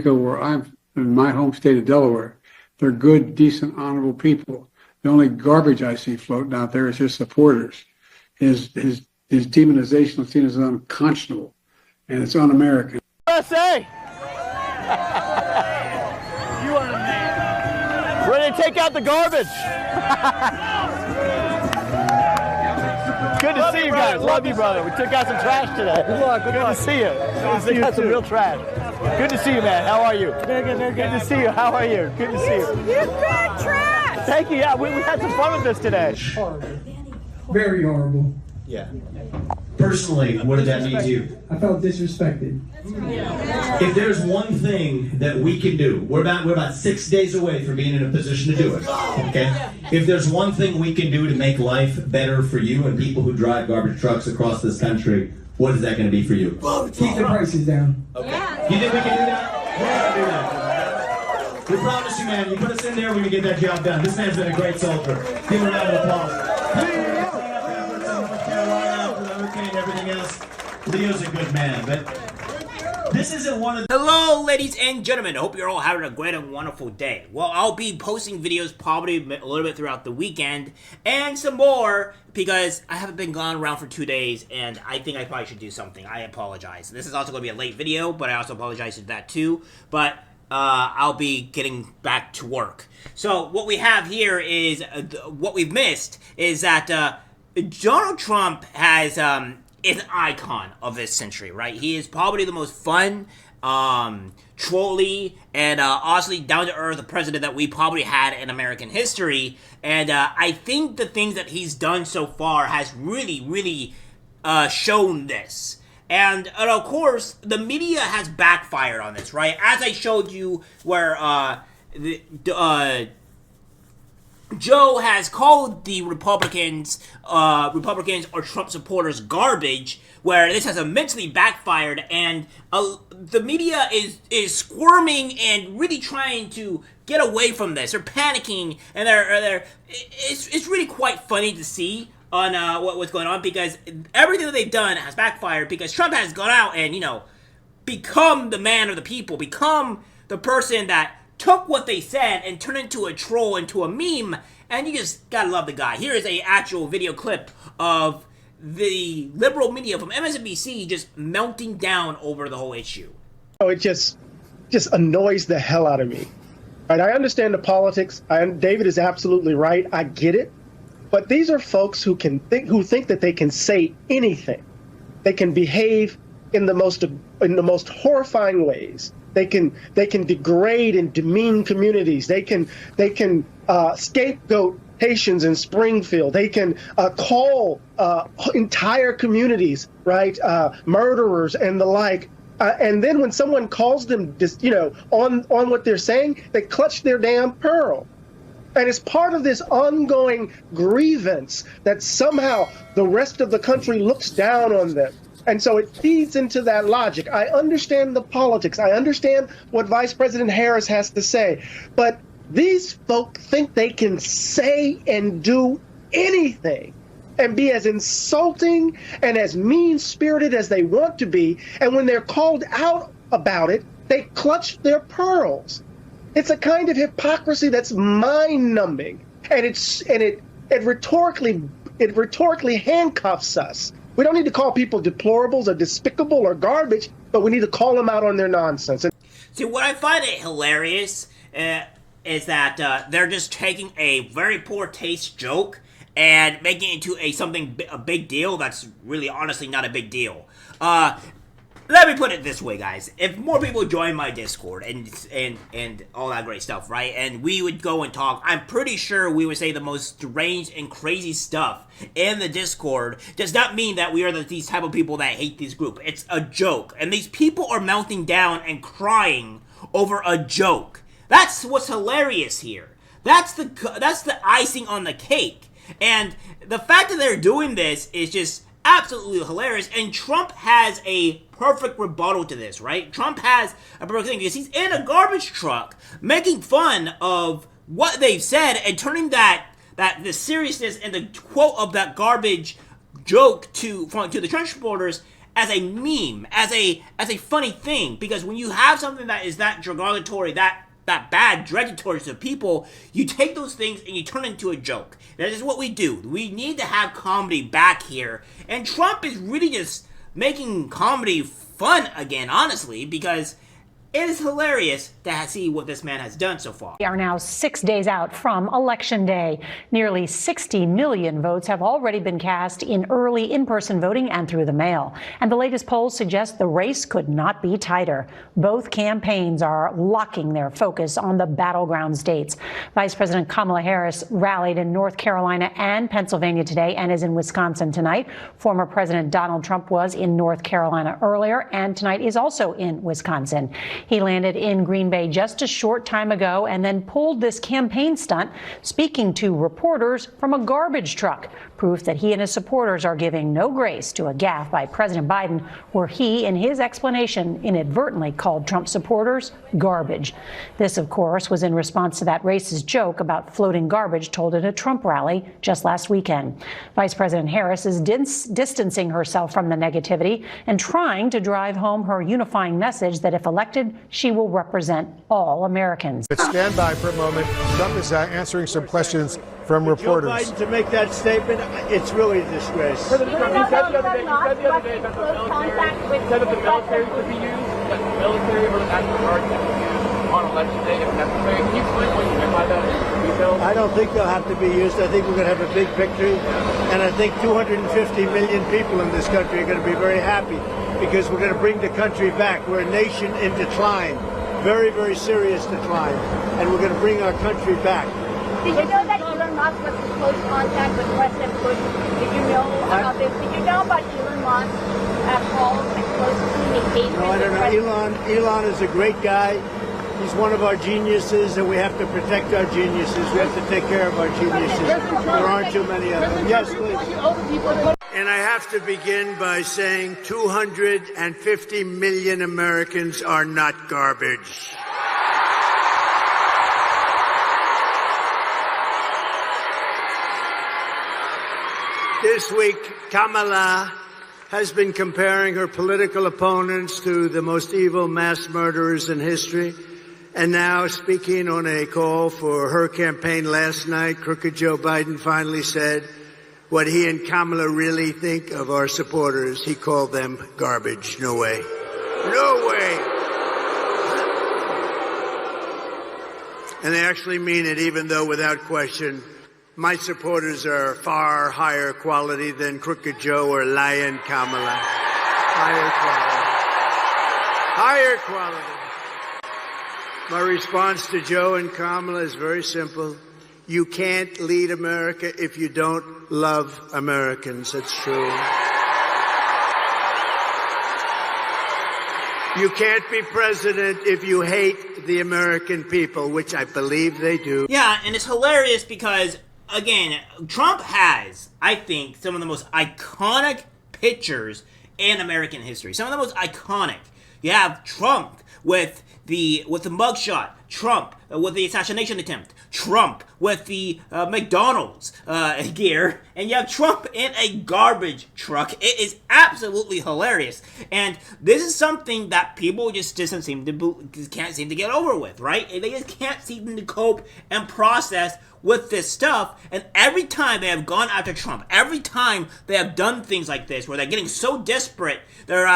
where I'm in my home state of Delaware, they're good, decent, honorable people. The only garbage I see floating out there is his supporters. His demonization is seen as unconscionable, and it's un-American. USA! You are the man. Ready to take out the garbage. Good to see you guys. Love you, brother. We took out some trash today. Good luck. Good to see you. We got some real trash. Good to see you, man. How are you? Very good, very good. Good to see you. How are you? Good to see you. You big trash! Thank you. Yeah, we had some fun with this today. Horrible. Very horrible. Yeah. Personally, what did that mean to you? I felt disrespected. If there's one thing that we can do, we're about 6 days away from being in a position to do it. Okay? If there's one thing we can do to make life better for you and people who drive garbage trucks across this country, what is that going to be for you? Keep the prices down. Okay. You think we can do that? We're going to do that. We promise you, man. You put us in there, we're going to get that job done. This man's been a great soldier. Give him a round of applause. And everything else. Leo's a good man, but this isn't one of the— Hello, ladies and gentlemen. I hope you're all having a great and wonderful day. Well, I'll be posting videos probably a little bit throughout the weekend and some more because I haven't been gone around for 2 days and I think I probably should do something. I apologize. This is also going to be a late video, but I also apologize for that too. But I'll be getting back to work. So what we have here is what we've missed is that Donald Trump is an icon of this century, right? He is probably the most fun, trolly, and honestly down-to-earth president that we probably had in American history. And I think the things that he's done so far has really shown this. And of course, the media has backfired on this, right? As I showed you where Joe has called the Republicans or Trump supporters garbage, where this has immensely backfired, and the media is squirming and really trying to get away from this. They're panicking, and it's really quite funny to see on what's going on, because everything that they've done has backfired, because Trump has gone out and, become the man of the people, become the person that took what they said and turned into a troll, into a meme, and you just gotta love the guy. Here is a actual video clip of the liberal media from MSNBC just melting down over the whole issue. Oh, it just annoys the hell out of me. Right? I understand the politics. David is absolutely right. I get it. But these are folks who think that they can say anything. They can behave in the most horrifying ways. They can degrade and demean communities. They can scapegoat Haitians in Springfield. They can call entire communities, right, murderers and the like. And then when someone calls them, on what they're saying, they clutch their damn pearl. And it's part of this ongoing grievance that somehow the rest of the country looks down on them. And so it feeds into that logic. I understand the politics. I understand what Vice President Harris has to say. But these folk think they can say and do anything and be as insulting and as mean-spirited as they want to be. And when they're called out about it, they clutch their pearls. It's a kind of hypocrisy that's mind-numbing, and it rhetorically handcuffs us. We don't need to call people deplorables or despicable or garbage, but we need to call them out on their nonsense. See, what I find it hilarious is that they're just taking a very poor taste joke and making it into a big deal that's really honestly not a big deal. Let me put it this way, guys. If more people join my Discord and all that great stuff, right, and we would go and talk, I'm pretty sure we would say the most strange and crazy stuff in the Discord. Does not mean that we are these type of people that hate this group. It's a joke. And these people are melting down and crying over a joke. That's what's hilarious here. That's the icing on the cake. And the fact that they're doing this is just absolutely hilarious, and Trump has a perfect rebuttal to this, right? Trump has a perfect thing, because he's in a garbage truck making fun of what they've said and turning the seriousness and the quote of that garbage joke to the transporters as a meme, as a funny thing, because when you have something that is that derogatory, that bad, derogatory to people, you take those things and you turn it into a joke. That is what we do. We need to have comedy back here, and Trump is really just making comedy fun again, honestly, because it is hilarious to see what this man has done so far. We are now 6 days out from Election Day. Nearly 60 million votes have already been cast in early in-person voting and through the mail. And the latest polls suggest the race could not be tighter. Both campaigns are locking their focus on the battleground states. Vice President Kamala Harris rallied in North Carolina and Pennsylvania today and is in Wisconsin tonight. Former President Donald Trump was in North Carolina earlier and tonight is also in Wisconsin. He landed in Green Bay just a short time ago and then pulled this campaign stunt, speaking to reporters from a garbage truck, proof that he and his supporters are giving no grace to a gaffe by President Biden, where he, in his explanation, inadvertently called Trump supporters garbage. This, of course, was in response to that racist joke about floating garbage told at a Trump rally just last weekend. Vice President Harris is distancing herself from the negativity and trying to drive home her unifying message that if elected, she will represent all Americans. But stand by for a moment. Trump is answering some questions from reporters. Joe Biden to make that statement, it's really a disgrace. You said the military could be used, like the military or the National Guard could be used on election day if necessary. Can you explain what you meant by that in detail? I don't think they'll have to be used. I think we're going to have a big victory. And I think 250 million people in this country are going to be very happy because we're going to bring the country back. We're a nation in decline, very, very serious decline. And we're going to bring our country back. Did you know that Elon Musk was in close contact with President Bush? Did you know about this? Did you know about Elon Musk calls and close communication No, I don't with know. President? Elon is a great guy. He's one of our geniuses, and we have to protect our geniuses. We have to take care of our geniuses. There aren't too many of them. Yes, please. And I have to begin by saying 250 million Americans are not garbage. This week, Kamala has been comparing her political opponents to the most evil mass murderers in history. And now, speaking on a call for her campaign last night, crooked Joe Biden finally said what he and Kamala really think of our supporters. He called them garbage. No way. No way. And they actually mean it, even though, without question, my supporters are far higher quality than crooked Joe or lying Kamala. Higher quality. Higher quality. My response to Joe and Kamala is very simple. You can't lead America if you don't love Americans. That's true. You can't be president if you hate the American people, which I believe they do. Yeah, and it's hilarious because, again, Trump has, I think, some of the most iconic pictures in American history. Some of the most iconic. You have Trump with the mugshot, Trump with the assassination attempt, Trump with the McDonald's gear, and you have Trump in a garbage truck. It is absolutely hilarious, and this is something that people just can't seem to get over with, right? They just can't seem to cope and process with this stuff, and every time they have gone after Trump, every time they have done things like this, where they're getting so desperate, they're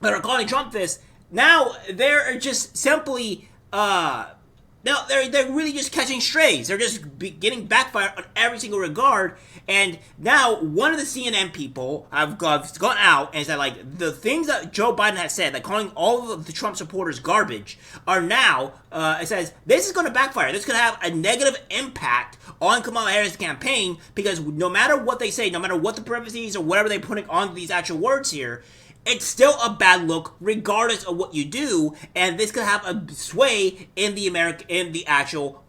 calling Trump this. Now they're just simply they're really just catching strays. They're just getting backfired on every single regard. And now one of the CNN people have gone out and said, like, the things that Joe Biden has said, like calling all of the Trump supporters garbage, are now it says this is going to backfire. This is going to have a negative impact on Kamala Harris' campaign, because no matter what they say, no matter what the parentheses or whatever they're putting on these actual words here, it's still a bad look regardless of what you do, and this could have a sway in the actual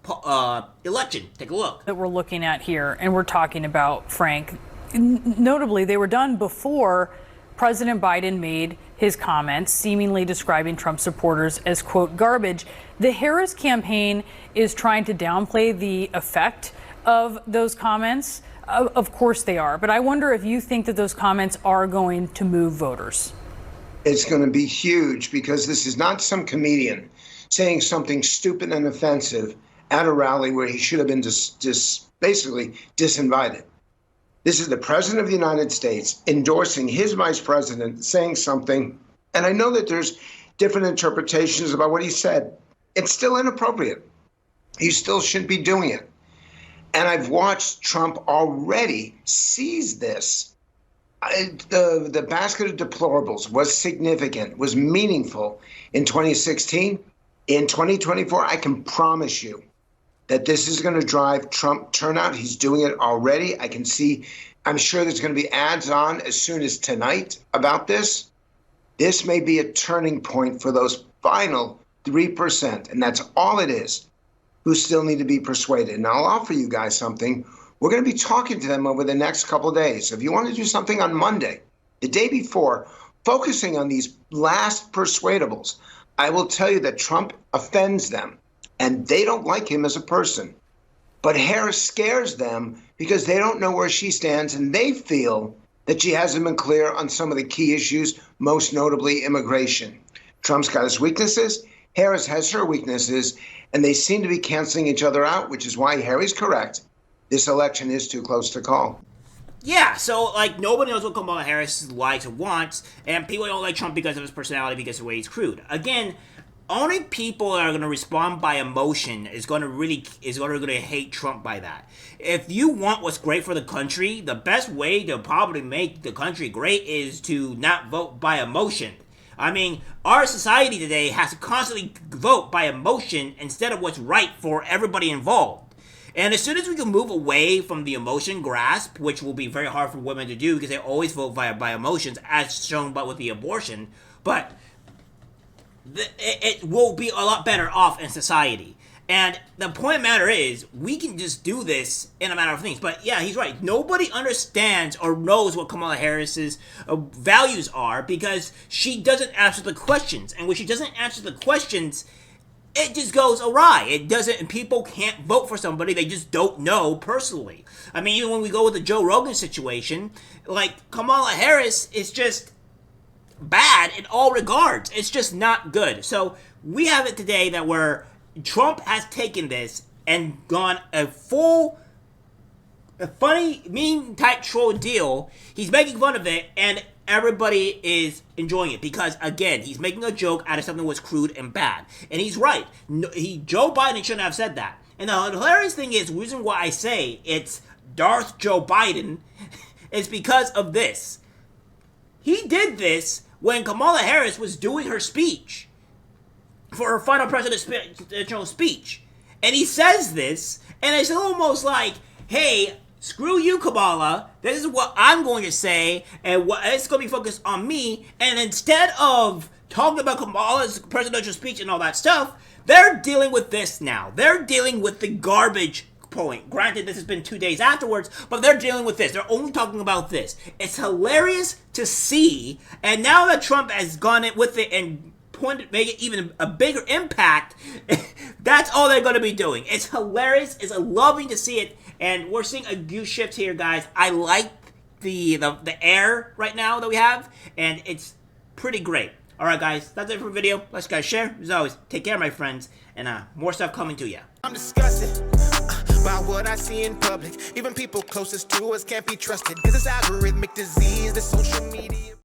election. Take a look. That we're looking at here, and we're talking about, Frank, notably, they were done before President Biden made his comments, seemingly describing Trump supporters as, quote, garbage. The Harris campaign is trying to downplay the effect of those comments. Of course they are. But I wonder if you think that those comments are going to move voters. It's going to be huge because this is not some comedian saying something stupid and offensive at a rally where he should have been basically disinvited. This is the president of the United States endorsing his vice president saying something. And I know that there's different interpretations about what he said. It's still inappropriate. You still shouldn't be doing it. And I've watched Trump already seize this. The basket of deplorables was significant, was meaningful in 2016. In 2024, I can promise you that this is going to drive Trump turnout. He's doing it already. I can see, I'm sure there's going to be ads on as soon as tonight about this. This may be a turning point for those final 3%, and that's all it is, who still need to be persuaded. And I'll offer you guys something. We're going to be talking to them over the next couple of days. If you want to do something on Monday, the day before, focusing on these last persuadables, I will tell you that Trump offends them, and they don't like him as a person. But Harris scares them because they don't know where she stands, and they feel that she hasn't been clear on some of the key issues, most notably immigration. Trump's got his weaknesses, Harris has her weaknesses, and they seem to be canceling each other out, which is why Harry's correct. This election is too close to call. Yeah, so, like, nobody knows what Kamala Harris likes or wants, and people don't like Trump because of his personality, because of the way he's crude. Again, only people that are going to respond by emotion is going to hate Trump by that. If you want what's great for the country, the best way to probably make the country great is to not vote by emotion. I mean, our society today has to constantly vote by emotion instead of what's right for everybody involved. And as soon as we can move away from the emotion grasp, which will be very hard for women to do because they always vote by emotions, as shown by with the abortion, but it will be a lot better off in society. And the point of the matter is, we can just do this in a matter of things. But yeah, he's right. Nobody understands or knows what Kamala Harris's values are because she doesn't answer the questions. And when she doesn't answer the questions, it just goes awry. It doesn't, and people can't vote for somebody they just don't know personally. I mean, even when we go with the Joe Rogan situation, like, Kamala Harris is just bad in all regards. It's just not good. So we have it today that where Trump has taken this and gone a funny, mean type troll deal. He's making fun of it, and everybody is enjoying it because, again, he's making a joke out of something that was crude and bad. And he's right. Joe Biden shouldn't have said that. And the hilarious thing is, the reason why I say it's Darth Joe Biden is because of this. He did this when Kamala Harris was doing her speech for her final presidential speech. And he says this, and it's almost like, hey, screw you, Kamala. This is what I'm going to say, and it's going to be focused on me. And instead of talking about Kamala's presidential speech and all that stuff, they're dealing with this now. They're dealing with the garbage point. Granted, this has been 2 days afterwards, but they're dealing with this. They're only talking about this. It's hilarious to see, and now that Trump has gone in with it and make it even a bigger impact, that's all they're going to be doing. It's hilarious. It's loving to see it, and we're seeing a huge shift here, guys. I like the air right now that we have, and it's pretty great. All right, guys, that's it for the video. Let's guys share. As always, take care, my friends, and more stuff coming to you. I'm disgusted by what I see in public. Even people closest to us can't be trusted. This is algorithmic disease, the social media.